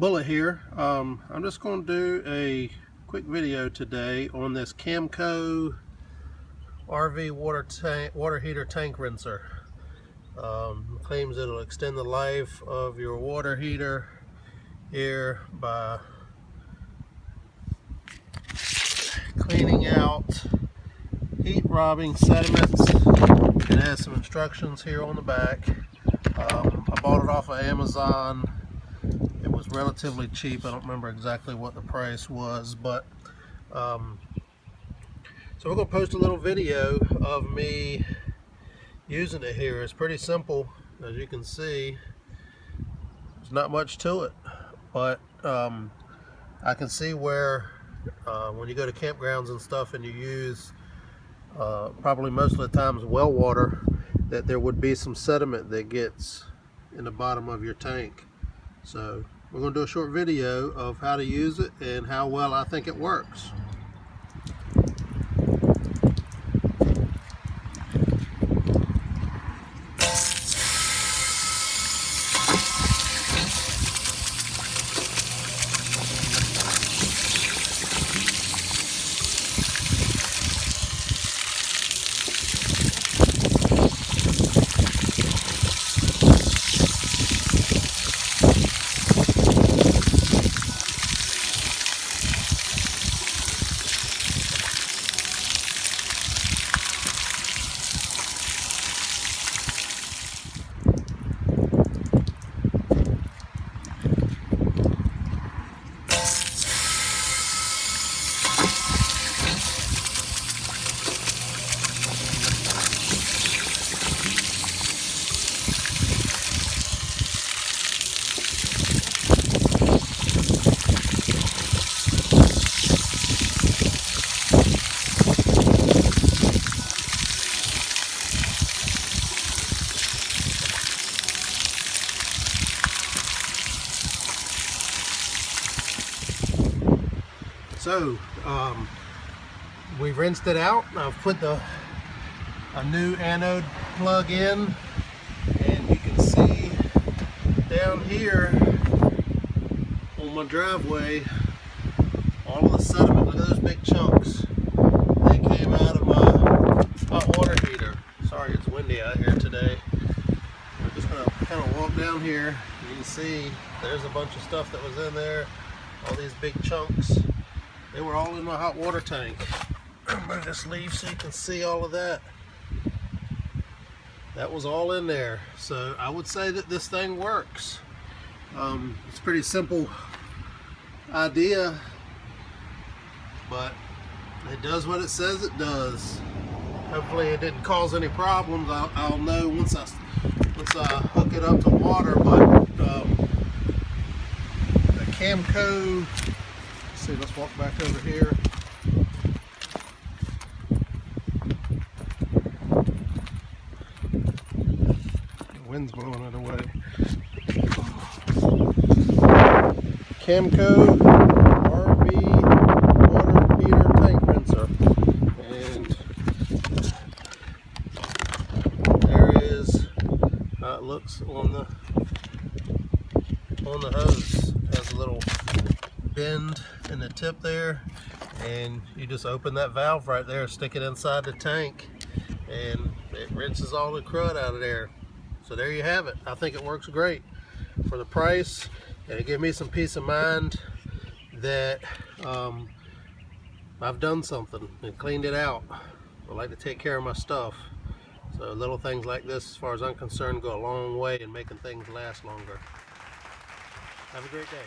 Bullet here. I'm just going to do a quick video today on this Camco RV water heater tank rinser. Claims it'll extend the life of your water heater here by cleaning out heat robbing sediments. It has some instructions here on the back. I bought it off of Amazon. It was relatively cheap. I don't remember exactly what the price was, but so we're going to post a little video of me using it here. It's pretty simple, as you can see. There's not much to it, but I can see where when you go to campgrounds and stuff and you use probably most of the times well water, that there would be some sediment that gets in the bottom of your tank. So we're going to do a short video of how to use it and how well I think it works. So we rinsed it out. I've put a new anode plug in, and you can see down here on my driveway all of the sediment. Look at those big chunks. They came out of my hot water heater. Sorry, it's windy out here today. We're just gonna kind of walk down here. You can see there's a bunch of stuff that was in there. All these big chunks. They were all in my hot water tank. Move this leaf so you can see all of that. That was all in there. So I would say that this thing works. It's a pretty simple idea, but it does what it says it does. Hopefully it didn't cause any problems. I'll know once I hook it up to water. But the Camco. See, let's walk back over here. The wind's blowing it away. Camco RV water heater tank rinser, and there is how it looks on the hose. It has a little bend in the tip there, and you just open that valve right there, stick it inside the tank, and it rinses all the crud out of there. So there you have it. I think it works great for the price, and it gave me some peace of mind that I've done something and cleaned it out. I like to take care of my stuff, so little things like this, as far as I'm concerned, go a long way in making things last longer. Have a great day.